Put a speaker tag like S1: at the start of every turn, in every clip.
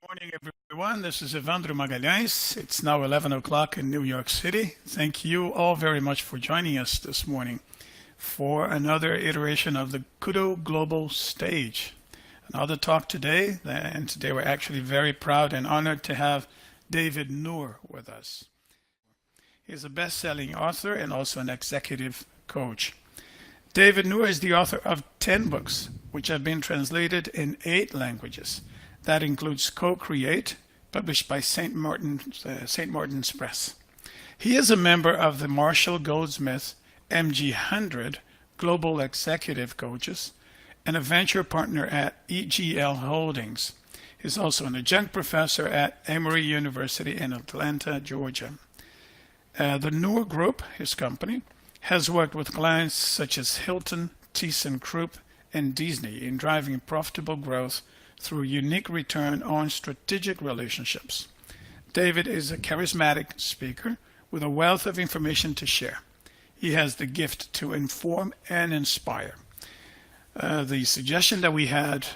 S1: Morning, everyone. This is Evandro Magalhães. It's now 11 o'clock in New York City. Thank you all very much for joining us this morning for another iteration of the KUDO Global Stage. Another talk today, and today we're actually very proud and honored to have David Nour with us. He's a best-selling author and also an executive coach. David Nour is the author of 10 books, which have been translated in 8 languages. That includes Co-Create, published by St. Martin's Press. He is a member of the Marshall Goldsmith MG100 Global Executive Coaches and a venture partner at EGL Holdings. He's also an adjunct professor at Emory University in Atlanta, Georgia. The Nour Group, his company, has worked with clients such as Hilton, ThyssenKrupp, and Disney in driving profitable growth through unique return on strategic relationships. David is a charismatic speaker with a wealth of information to share. He has the gift to inform and inspire. The suggestion that we had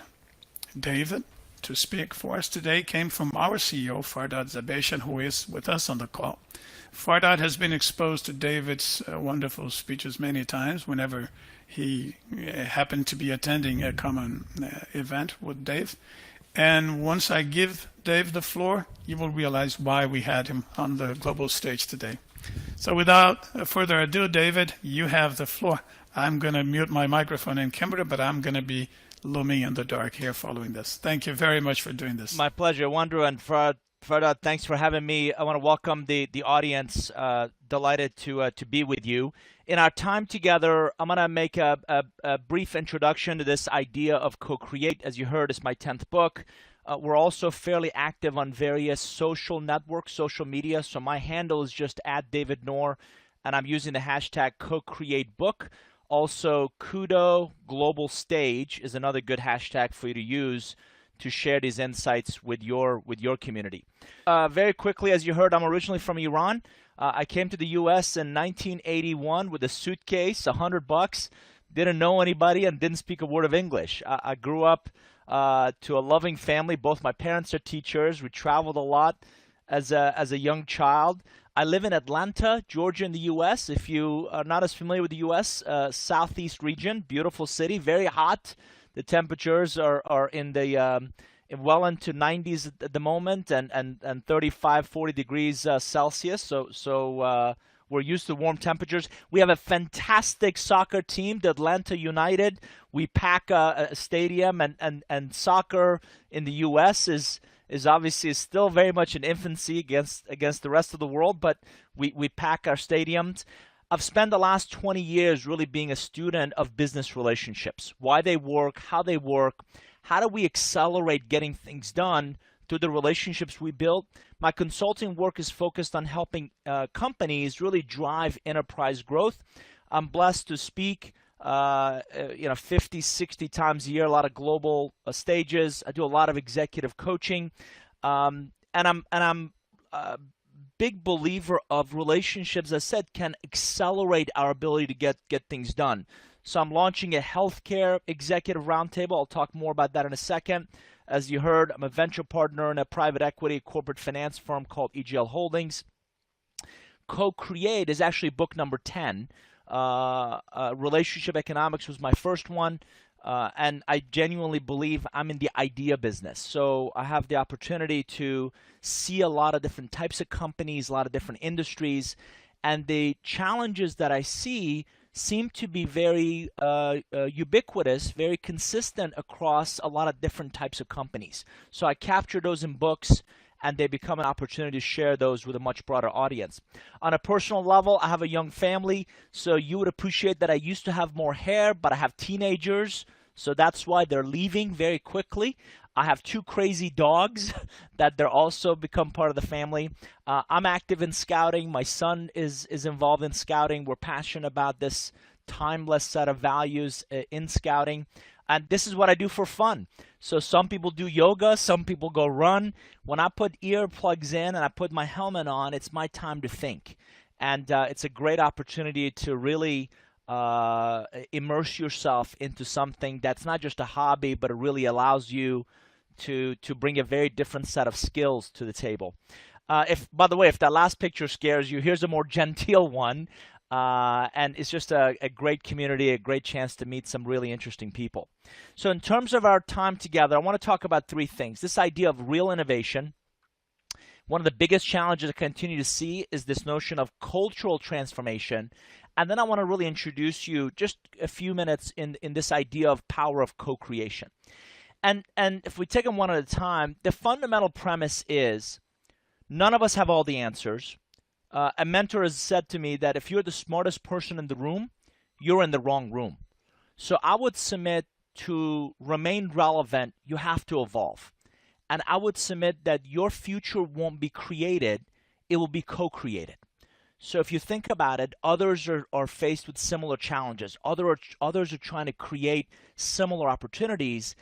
S1: David to speak for us today came from our CEO, Fardad Zabeshan, who is with us on the call. Fardad has been exposed to David's wonderful speeches many times whenever he happened to be attending a common event with Dave. And once I give Dave the floor, you will realize why we had him on the global stage today. So without further ado, David, you have the floor. I'm going to mute my microphone and camera, but I'm going to be looming in the dark here following this. Thank you very much for doing this.
S2: My pleasure, Wandro, and Fardad, thanks for having me. I want to welcome the audience. Delighted to be with you. In our time together, I'm going to make a brief introduction to this idea of co-create. As you heard, it's my 10th book. We're also fairly active on various social networks, social media. So my handle is just @DavidNour, and I'm using the hashtag co-createbook. Also, KUDO Global Stage is another good hashtag for you to use to share these insights with your community. Very quickly, as you heard, I'm originally from Iran. I came to the U.S. in 1981 with a suitcase, $100, didn't know anybody, and didn't speak a word of English. I grew up to a loving family. Both my parents are teachers. We traveled a lot as a young child. I live in Atlanta, Georgia, in the U.S. If you are not as familiar with the U.S., southeast region, beautiful city, very hot. The temperatures are in the well into 90s at the moment, and 35, 40 degrees Celsius. So we're used to warm temperatures. We have a fantastic soccer team, the Atlanta United. We pack a stadium, and soccer in the U.S. is obviously still very much in infancy against the rest of the world, but we pack our stadiums. I've spent the last 20 years really being a student of business relationships, why they work, how do we accelerate getting things done through the relationships we build. My consulting work is focused on helping companies really drive enterprise growth. I'm blessed to speak 50, 60 times a year, a lot of global stages. I do a lot of executive coaching, and I'm big believer of relationships, as I said, can accelerate our ability to get things done. So I'm launching a healthcare executive roundtable. I'll talk more about that in a second. As you heard, I'm a venture partner in a private equity corporate finance firm called EGL Holdings. Co-Create is actually book number 10. Relationship economics was my first one. And I genuinely believe I'm in the idea business. So I have the opportunity to see a lot of different types of companies, a lot of different industries, and the challenges that I see seem to be very ubiquitous, very consistent across a lot of different types of companies. So I capture those in books, and they become an opportunity to share those with a much broader audience. On a personal level, I have a young family, so you would appreciate that I used to have more hair, but I have teenagers, so that's why they're leaving very quickly. I have 2 crazy dogs that they're also become part of the family. I'm active in scouting. My son is involved in scouting. We're passionate about this timeless set of values in scouting. And this is what I do for fun. So some people do yoga, some people go run. When I put earplugs in and I put my helmet on, it's my time to think. And it's a great opportunity to really immerse yourself into something that's not just a hobby, but it really allows you to bring a very different set of skills to the table. By the way, if that last picture scares you, here's a more genteel one. And it's just a great community, a great chance to meet some really interesting people. So in terms of our time together, I want to talk about three things. This idea of real innovation. One of the biggest challenges I continue to see is this notion of cultural transformation. And then I want to really introduce you just a few minutes in this idea of power of co-creation. And if we take them one at a time, the fundamental premise is none of us have all the answers. A mentor has said to me that if you're the smartest person in the room, you're in the wrong room. So I would submit to remain relevant, you have to evolve. And I would submit that your future won't be created, it will be co-created. So if you think about it, others are faced with similar challenges. Others are trying to create similar opportunities.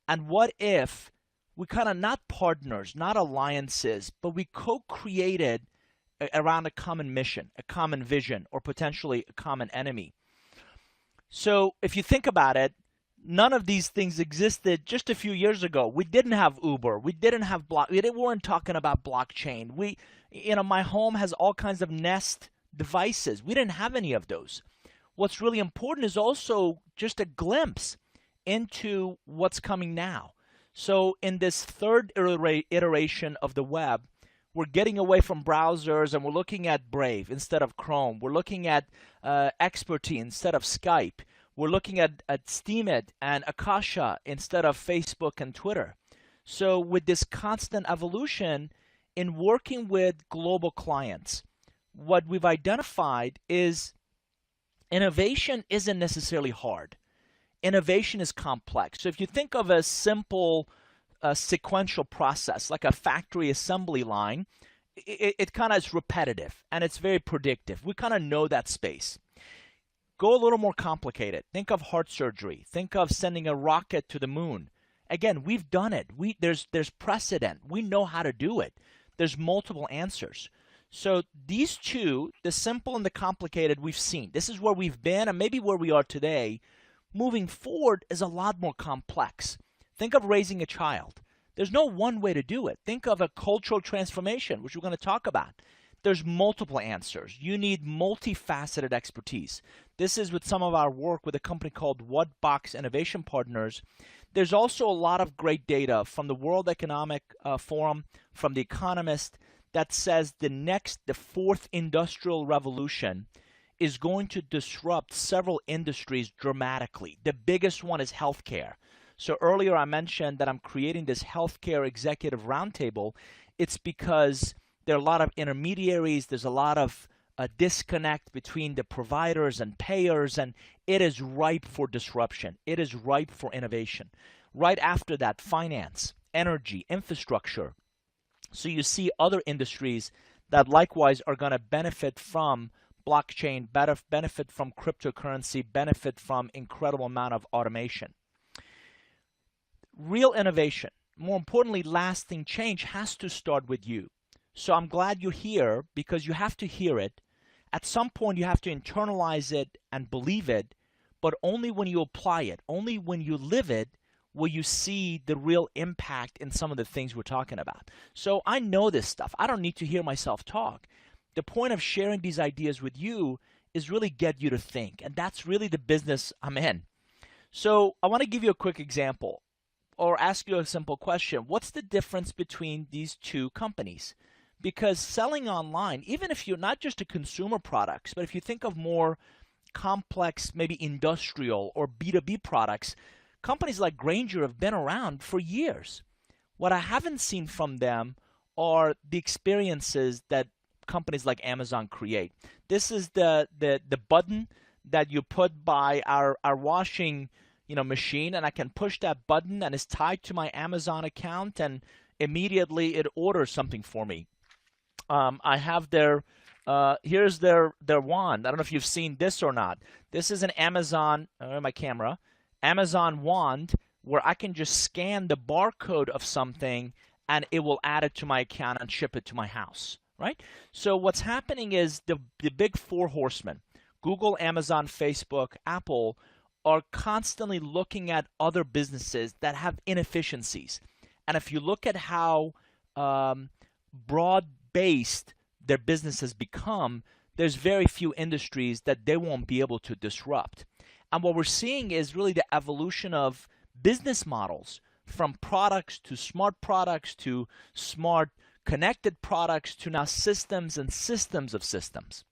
S2: And what if we kind of not partners, not alliances, but we co-created around a common mission, a common vision, or potentially a common enemy? So if you think about it, none of these things existed just a few years ago. We didn't have Uber. We didn't have we weren't talking about blockchain. My home has all kinds of Nest devices. We didn't have any of those. What's really important is also just a glimpse into what's coming now. So in this third iteration of the web, we're getting away from browsers and we're looking at Brave instead of Chrome. We're looking at Expertise instead of Skype. We're looking at Steemit and Akasha instead of Facebook and Twitter. So with this constant evolution in working with global clients, what we've identified is innovation isn't necessarily hard. Innovation is complex. So if you think of a simple sequential process, like a factory assembly line, it kind of is repetitive and it's very predictive. We kind of know that space. Go a little more complicated. Think of heart surgery. Think of sending a rocket to the moon. Again, we've done it. There's precedent. We know how to do it. There's multiple answers. So these two, the simple and the complicated, we've seen. This is where we've been and maybe where we are today. Moving forward is a lot more complex. Think of raising a child. There's no one way to do it. Think of a cultural transformation, which we're going to talk about. There's multiple answers. You need multifaceted expertise. This is with some of our work with a company called Whatbox Innovation Partners. There's also a lot of great data from the World Economic Forum, from The Economist, that says the fourth industrial revolution is going to disrupt several industries dramatically. The biggest one is healthcare. So earlier I mentioned that I'm creating this healthcare executive roundtable. It's because there are a lot of intermediaries. There's a lot of disconnect between the providers and payers, and it is ripe for disruption. It is ripe for innovation. Right after that, finance, energy, infrastructure. So you see other industries that likewise are going to benefit from blockchain, benefit from cryptocurrency, benefit from incredible amount of automation. Real innovation, more importantly, lasting change has to start with you. So I'm glad you're here because you have to hear it. At some point, you have to internalize it and believe it, but only when you apply it, only when you live it, will you see the real impact in some of the things we're talking about. So I know this stuff. I don't need to hear myself talk. The point of sharing these ideas with you is really get you to think, and that's really the business I'm in. So I want to give you a quick example or ask you a simple question. What's the difference between these two companies? Because selling online, even if you're not just a consumer products, but if you think of more complex, maybe industrial or B2B products, companies like Grainger have been around for years. What I haven't seen from them are the experiences that companies like Amazon create. This is the button that you put by our washing machine, and I can push that button and it's tied to my Amazon account and immediately it orders something for me. I have here's their wand. I don't know if you've seen this or not. This is an Amazon, my camera, Amazon wand where I can just scan the barcode of something and it will add it to my account and ship it to my house, right? So what's happening is the big four horsemen, Google, Amazon, Facebook, Apple, are constantly looking at other businesses that have inefficiencies. And if you look at how broad-based their business has become, there's very few industries that they won't be able to disrupt. And what we're seeing is really the evolution of business models, from products to smart connected products to now systems and systems of systems.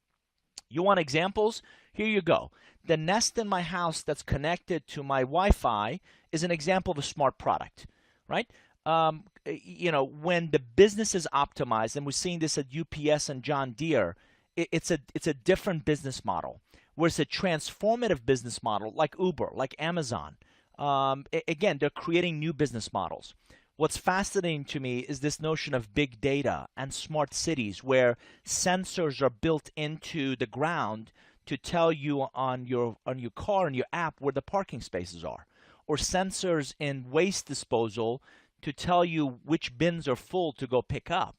S2: You want examples? Here you go. The Nest in my house that's connected to my Wi-Fi is an example of a smart product, right? When the business is optimized, and we're seeing this at UPS and John Deere, it's a different business model. Where it's a transformative business model like Uber, like Amazon. Again, they're creating new business models. What's fascinating to me is this notion of big data and smart cities, where sensors are built into the ground to tell you on your car and your app where the parking spaces are, or sensors in waste disposal to tell you which bins are full to go pick up.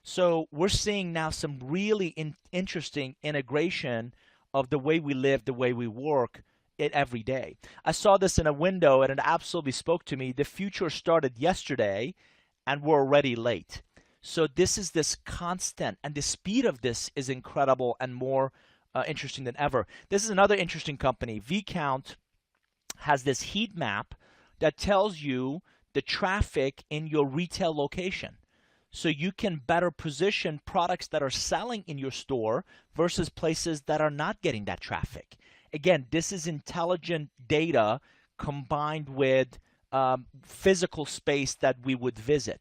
S2: So we're seeing now some really interesting integration of the way we live, the way we work it every day. I saw this in a window and it absolutely spoke to me. The future started yesterday and we're already late. So this is this constant, and the speed of this is incredible and more interesting than ever. This is another interesting company. VCount has this heat map that tells you the traffic in your retail location. So you can better position products that are selling in your store versus places that are not getting that traffic. Again, this is intelligent data combined with physical space that we would visit.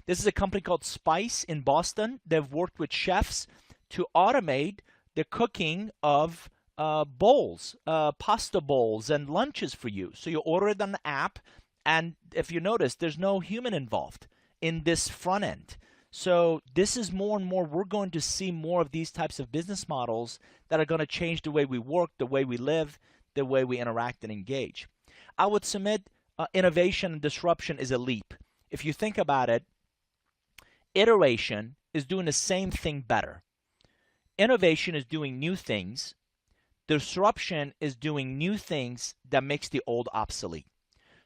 S2: This is a company called Spice in Boston. They've worked with chefs to automate the cooking of bowls, pasta bowls and lunches for you. So you order it on the app, and if you notice, there's no human involved in this front end. So this is more and more, we're going to see more of these types of business models that are going to change the way we work, the way we live, the way we interact and engage. I would submit innovation and disruption is a leap. If you think about it, iteration is doing the same thing better. Innovation is doing new things. Disruption is doing new things that makes the old obsolete.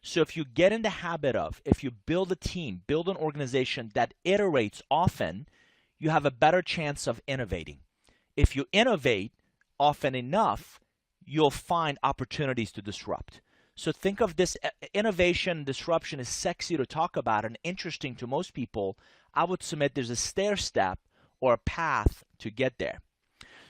S2: So if you get in the habit of, if you build a team, build an organization that iterates often, you have a better chance of innovating. If you innovate often enough, you'll find opportunities to disrupt. So think of this innovation and disruption is sexy to talk about and interesting to most people. I would submit there's a stair step or a path to get there.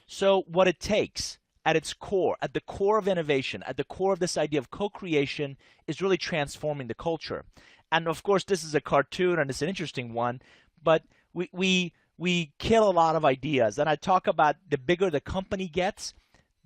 S2: So what it takes at its core, at the core of innovation, at the core of this idea of co-creation is really transforming the culture. And of course, this is a cartoon and it's an interesting one, but we kill a lot of ideas. And I talk about the bigger the company gets,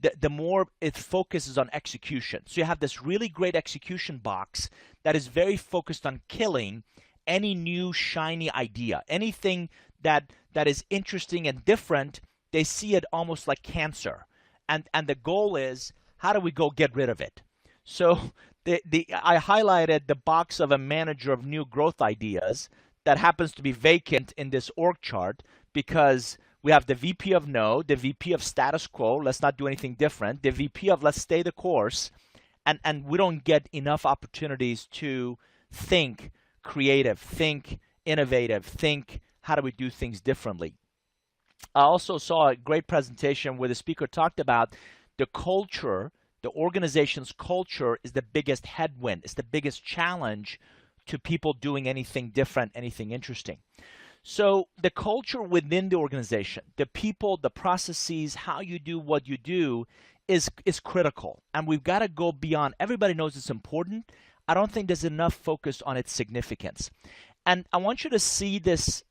S2: the more it focuses on execution. So you have this really great execution box that is very focused on killing any new shiny idea. Anything that is interesting and different, they see it almost like cancer. And the goal is, how do we go get rid of it? So I highlighted the box of a manager of new growth ideas that happens to be vacant in this org chart because we have the VP of no, the VP of status quo, let's not do anything different, the VP of let's stay the course, and we don't get enough opportunities to think creative, think innovative, think how do we do things differently. I also saw a great presentation where the speaker talked about the culture, the organization's culture is the biggest headwind, it's the biggest challenge to people doing anything different, anything interesting. So the culture within the organization, the people, the processes, how you do what you do is critical. And we've got to go beyond. Everybody knows it's important. I don't think there's enough focus on its significance. And I want you to see this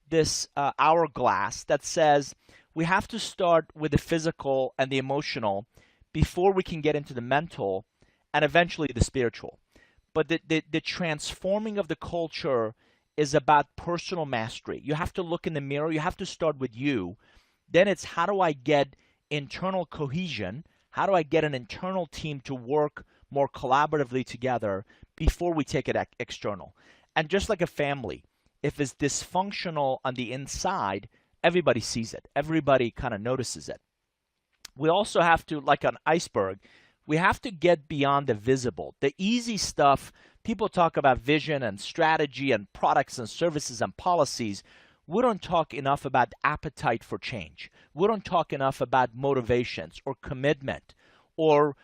S2: hourglass that says we have to start with the physical and the emotional before we can get into the mental and eventually the spiritual. But the transforming of the culture is about personal mastery. You have to look in the mirror. You have to start with you. Then it's how do I get internal cohesion? How do I get an internal team to work more collaboratively together before we take it external? And just like a family, if it's dysfunctional on the inside, everybody sees it. Everybody kind of notices it. We also have to, like an iceberg, we have to get beyond the visible. The easy stuff People talk about vision and strategy and products and services and policies. We don't talk enough about appetite for change. We don't talk enough about motivations or commitment or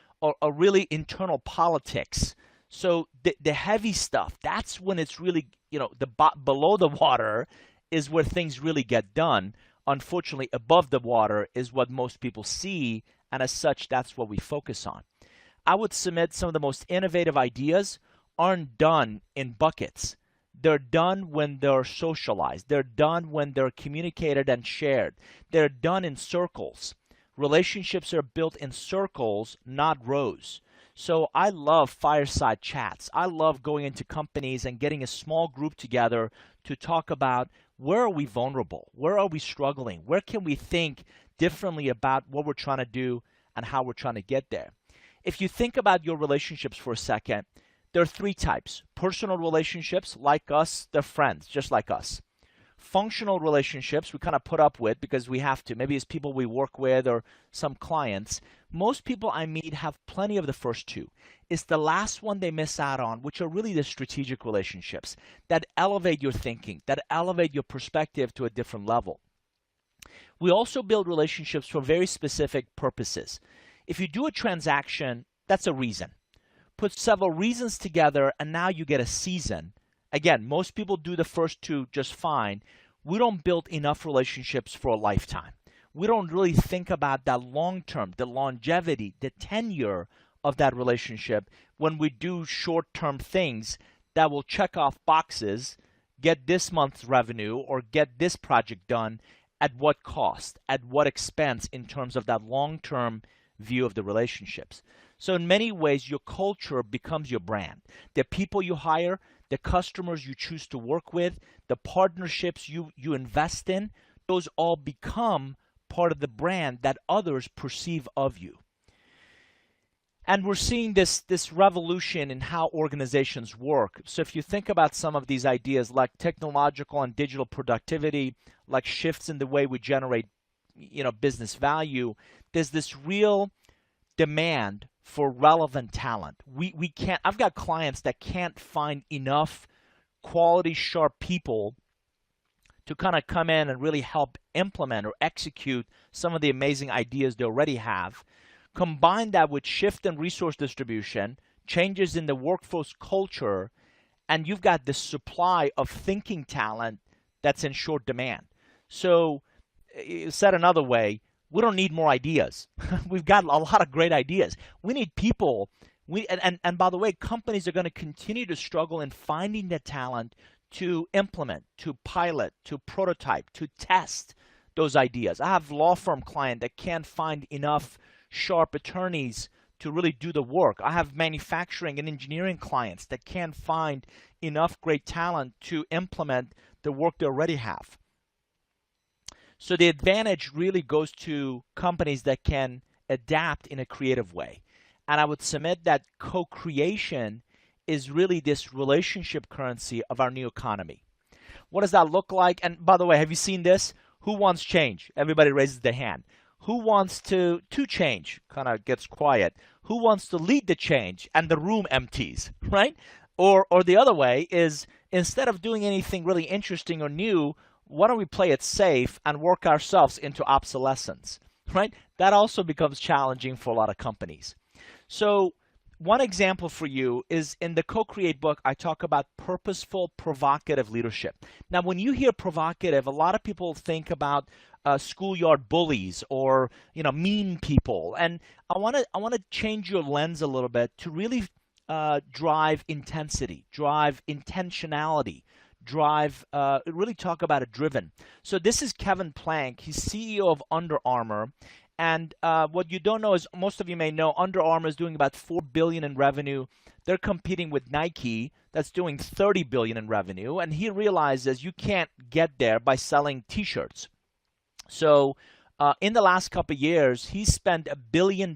S2: really internal politics. So the heavy stuff, that's when it's really, below the water is where things really get done. Unfortunately, above the water is what most people see, and as such, that's what we focus on. I would submit some of the most innovative ideas aren't done in buckets. They're done when they're socialized. They're done when they're communicated and shared. They're done in circles. Relationships are built in circles, not rows. So I love fireside chats. I love going into companies and getting a small group together to talk about where are we vulnerable? Where are we struggling? Where can we think differently about what we're trying to do and how we're trying to get there? If you think about your relationships for a second, there are three types. Personal relationships, like us, they're friends, just like us. Functional relationships we kind of put up with because we have to. Maybe it's people we work with or some clients. Most people I meet have plenty of the first two. It's the last one they miss out on, which are really the strategic relationships that elevate your thinking, that elevate your perspective to a different level. We also build relationships for very specific purposes. If you do a transaction, that's a reason. Put several reasons together and now you get a season. Again, most people do the first two just fine. We don't build enough relationships for a lifetime. We don't really think about that long term, the longevity, the tenure of that relationship when we do short term things that will check off boxes, get this month's revenue or get this project done at what cost, at what expense in terms of that long term view of the relationships. So in many ways, your culture becomes your brand. The people you hire, the customers you choose to work with, the partnerships you invest in, those all become part of the brand that others perceive of you. And we're seeing this revolution in how organizations work. So if you think about some of these ideas like technological and digital productivity, like shifts in the way we generate, business value, there's this real demand for relevant talent. We can't, I've got clients that can't find enough quality, sharp people to kind of come in and really help implement or execute some of the amazing ideas they already have. Combine that with shift in resource distribution, changes in the workforce culture, and you've got this supply of thinking talent that's in short demand. So, said another way, we don't need more ideas. We've got a lot of great ideas. We need people. And by the way, companies are going to continue to struggle in finding the talent to implement, to pilot, to prototype, to test those ideas. I have law firm clients that can't find enough sharp attorneys to really do the work. I have manufacturing and engineering clients that can't find enough great talent to implement the work they already have. So the advantage really goes to companies that can adapt in a creative way. And I would submit that co-creation is really this relationship currency of our new economy. What does that look like? And by the way, have you seen this? Who wants change? Everybody raises their hand. Who wants to change? Kind of gets quiet. Who wants to lead the change? And the room empties, right? Or the other way is, instead of doing anything really interesting or new, why don't we play it safe and work ourselves into obsolescence, right? That also becomes challenging for a lot of companies. So one example for you is in the Co-Create book, I talk about purposeful, provocative leadership. Now, when you hear provocative, a lot of people think about schoolyard bullies or mean people, and I want to change your lens a little bit to really drive intensity, drive intentionality, drive, really talk about a driven. So this is Kevin Plank. He's CEO of Under Armour. And what you don't know is, most of you may know, Under Armour is doing about $4 billion in revenue. They're competing with Nike, that's doing $30 billion in revenue. And he realizes you can't get there by selling T-shirts. So in the last couple of years, he spent $1 billion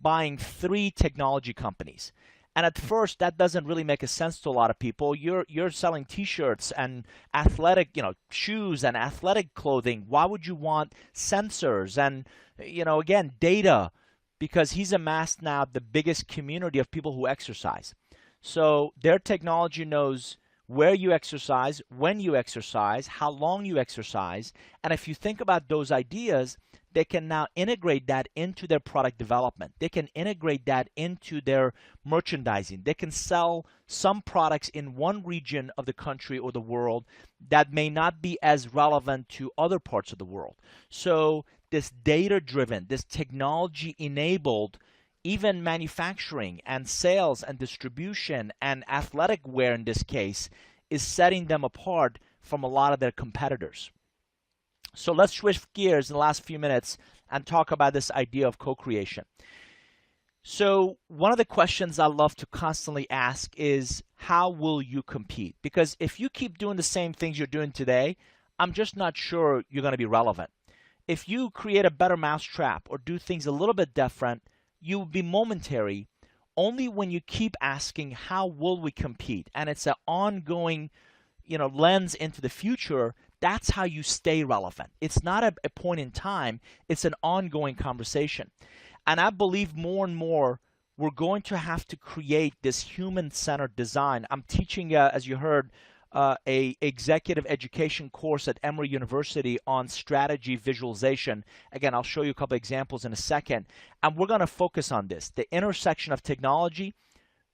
S2: buying 3 technology companies. And at first, that doesn't really make a sense to a lot of people. You're selling T-shirts and athletic, shoes and athletic clothing. Why would you want sensors and, again, data? Because he's amassed now the biggest community of people who exercise. So their technology knows where you exercise, when you exercise, how long you exercise. And if you think about those ideas, they can now integrate that into their product development. They can integrate that into their merchandising. They can sell some products in one region of the country or the world that may not be as relevant to other parts of the world. So this data-driven, this technology-enabled, even manufacturing and sales and distribution and athletic wear in this case is setting them apart from a lot of their competitors. So let's switch gears in the last few minutes and talk about this idea of co-creation. So one of the questions I love to constantly ask is, how will you compete? Because if you keep doing the same things you're doing today, I'm just not sure you're going to be relevant. If you create a better mousetrap or do things a little bit different, you will be momentary. Only when you keep asking, how will we compete? And it's an ongoing, lens into the future. That's how you stay relevant. It's not a point in time. It's an ongoing conversation. And I believe more and more we're going to have to create this human-centered design. I'm teaching, as you heard, a executive education course at Emory University on strategy visualization. Again, I'll show you a couple examples in a second. And we're going to focus on this, the intersection of technology,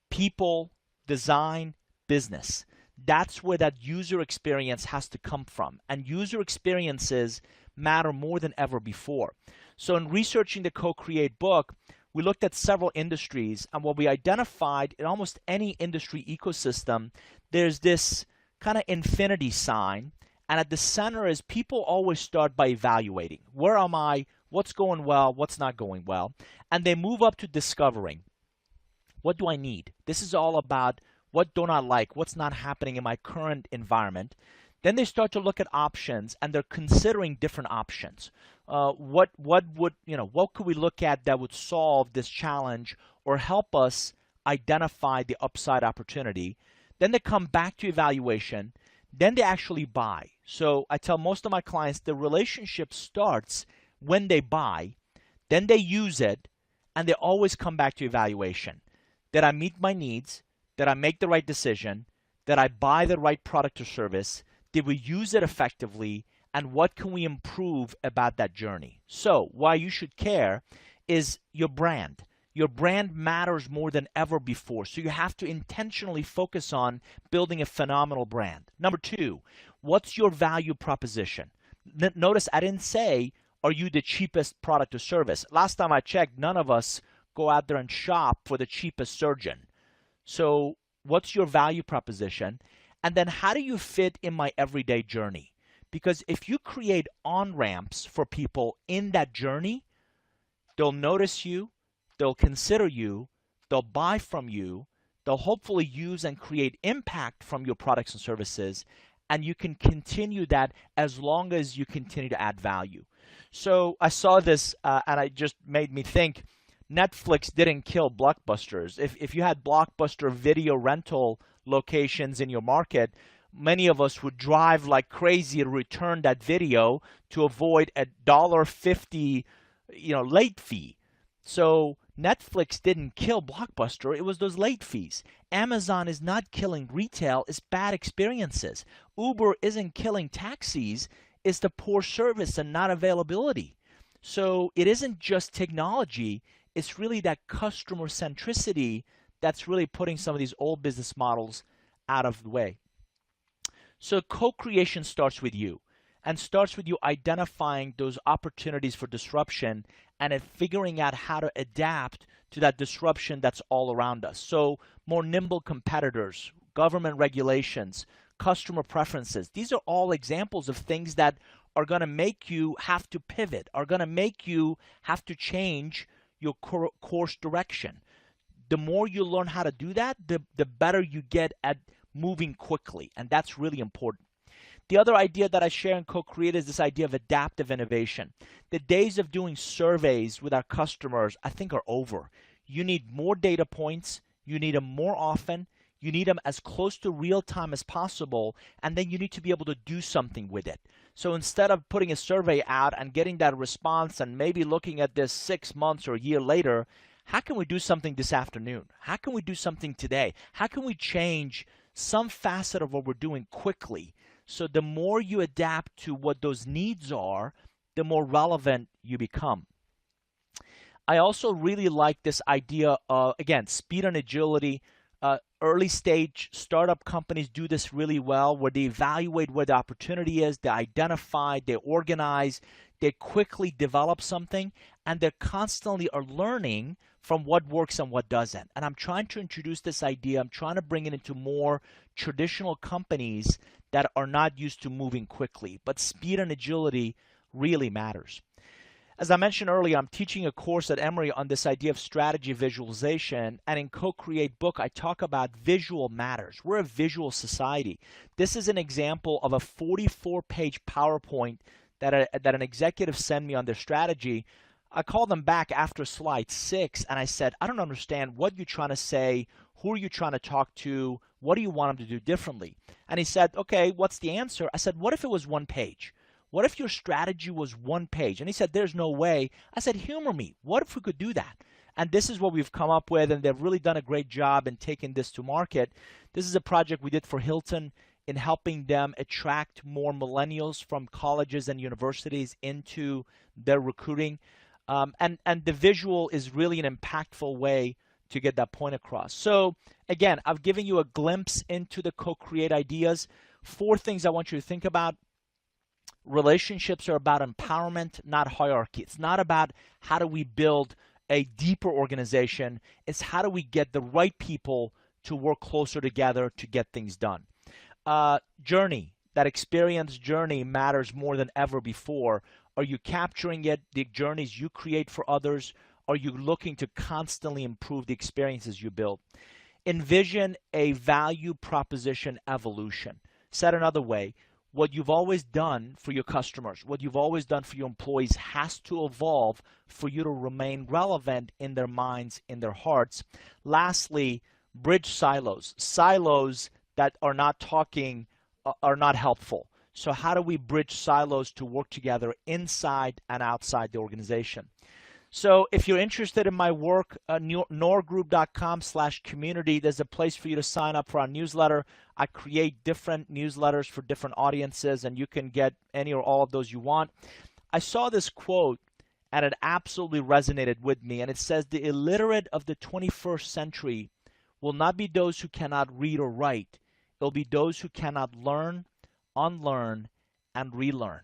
S2: people, design, business. That's where that user experience has to come from. And user experiences matter more than ever before. So in researching the Co-Create book, we looked at several industries, and what we identified in almost any industry ecosystem, there's this kind of infinity sign, and at the center is people always start by evaluating. Where am I? What's going well? What's not going well? And they move up to discovering. What do I need? This is all about what don't I like? What's not happening in my current environment? Then they start to look at options, and they're considering different options. What could we look at that would solve this challenge or help us identify the upside opportunity? Then they come back to evaluation. Then they actually buy. So I tell most of my clients the relationship starts when they buy, then they use it, and they always come back to evaluation. Did I meet my needs? Did I make the right decision? Did I buy the right product or service? Did we use it effectively? And what can we improve about that journey? So why you should care is your brand. Your brand matters more than ever before. So you have to intentionally focus on building a phenomenal brand. Number two, what's your value proposition? Notice I didn't say, are you the cheapest product or service? Last time I checked, none of us go out there and shop for the cheapest surgeon. So what's your value proposition? And then how do you fit in my everyday journey? Because if you create on-ramps for people in that journey, they'll notice you, they'll consider you, they'll buy from you, they'll hopefully use and create impact from your products and services, and you can continue that as long as you continue to add value. So I saw this and it just made me think, Netflix didn't kill Blockbusters. If you had Blockbuster video rental locations in your market, many of us would drive like crazy to return that video to avoid a $1.50 late fee. So Netflix didn't kill Blockbuster, it was those late fees. Amazon is not killing retail, it's bad experiences. Uber isn't killing taxis, it's the poor service and not availability. So it isn't just technology, it's really that customer centricity that's really putting some of these old business models out of the way. So co-creation starts with you, and starts with you identifying those opportunities for disruption and then figuring out how to adapt to that disruption that's all around us. So more nimble competitors, government regulations, customer preferences. These are all examples of things that are going to make you have to pivot, are going to make you have to change your course direction. The more you learn how to do that, the better you get at moving quickly, and that's really important. The other idea that I share in Co-Create is this idea of adaptive innovation. The days of doing surveys with our customers, I think, are over. You need more data points, you need them more often, you need them as close to real time as possible, and then you need to be able to do something with it. So instead of putting a survey out and getting that response and maybe looking at this 6 months or a year later, how can we do something this afternoon? How can we do something today? How can we change some facet of what we're doing quickly? So the more you adapt to what those needs are, the more relevant you become. I also really like this idea of, again, speed and agility. Early stage startup companies do this really well, where they evaluate where the opportunity is, they identify, they organize, they quickly develop something, and they constantly are learning from what works and what doesn't. And I'm trying to introduce this idea. I'm trying to bring it into more traditional companies that are not used to moving quickly. But speed and agility really matters. As I mentioned earlier, I'm teaching a course at Emory on this idea of strategy visualization, and in Co-Create book, I talk about visual matters. We're a visual society. This is an example of a 44-page PowerPoint that an executive sent me on their strategy. I called them back after slide 6, and I said, I don't understand what you're trying to say, who are you trying to talk to, what do you want them to do differently? And he said, okay, what's the answer? I said, what if it was one page? What if your strategy was one page? And he said, there's no way. I said, humor me. What if we could do that? And this is what we've come up with, and they've really done a great job in taking this to market. This is a project we did for Hilton in helping them attract more millennials from colleges and universities into their recruiting. And the visual is really an impactful way to get that point across. So again, I've given you a glimpse into the Co-Create ideas. 4 things I want you to think about. Relationships are about empowerment, not hierarchy. It's not about how do we build a deeper organization. It's how do we get the right people to work closer together to get things done. Journey, that experience journey matters more than ever before. Are you capturing it, the journeys you create for others? Are you looking to constantly improve the experiences you build? Envision a value proposition evolution. Said another way, what you've always done for your customers, what you've always done for your employees has to evolve for you to remain relevant in their minds, in their hearts. Lastly, bridge silos. Silos that are not talking are not helpful. So how do we bridge silos to work together inside and outside the organization? So if you're interested in my work, nourgroup.com/community, there's a place for you to sign up for our newsletter. I create different newsletters for different audiences, and you can get any or all of those you want. I saw this quote, and it absolutely resonated with me, and it says, the illiterate of the 21st century will not be those who cannot read or write. It'll be those who cannot learn, unlearn, and relearn.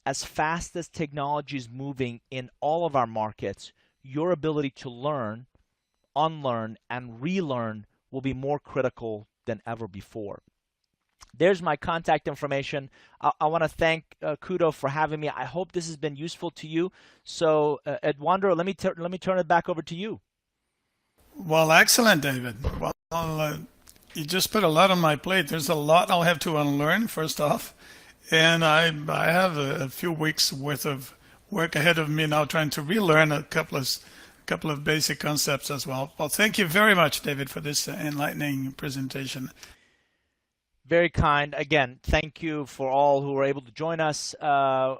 S2: As fast as technology is moving in all of our markets, your ability to learn, unlearn, and relearn will be more critical than ever before. There's my contact information. I want to thank KUDO for having me. I hope this has been useful to you. So, Edwander, let me turn it back over to you.
S1: Well, excellent, David. Well, you just put a lot on my plate. There's a lot I'll have to unlearn, first off. And I have a few weeks worth of work ahead of me now trying to relearn a couple of basic concepts as well. Well, thank you very much, David, for this enlightening presentation.
S2: Very kind. Again, thank you for all who were able to join us. I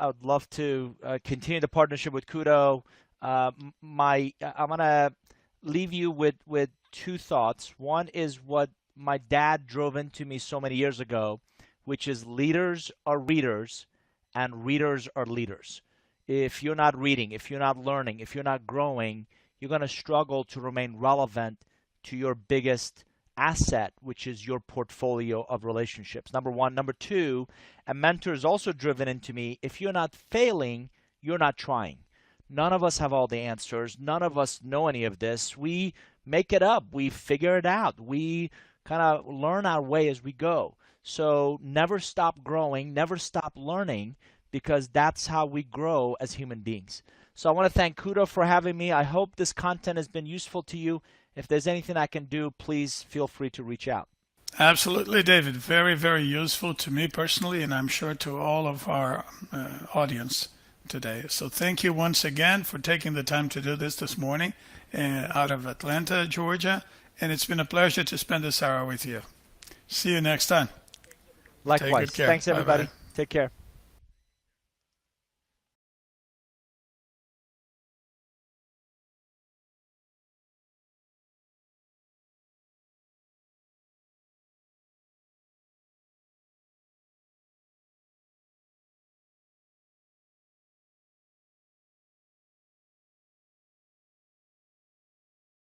S2: would love to continue the partnership with KUDO. I'm going to leave you with 2 thoughts. One is what my dad drove into me so many years ago, which is leaders are readers and readers are leaders. If you're not reading, if you're not learning, if you're not growing, you're going to struggle to remain relevant to your biggest asset, which is your portfolio of relationships. Number 1. Number 2, a mentor is also driven into me. If you're not failing, you're not trying. None of us have all the answers. None of us know any of this. We make it up. We figure it out. We kind of learn our way as we go. So never stop growing, never stop learning, because that's how we grow as human beings. So I want to thank KUDO for having me. I hope this content has been useful to you. If there's anything I can do, please feel free to reach out.
S1: Absolutely, David. Very, very useful to me personally, and I'm sure to all of our audience today. So thank you once again for taking the time to do this morning out of Atlanta, Georgia. And it's been a pleasure to spend this hour with you. See you next time.
S2: Likewise. Thanks, everybody.
S1: Bye-bye.
S2: Take care.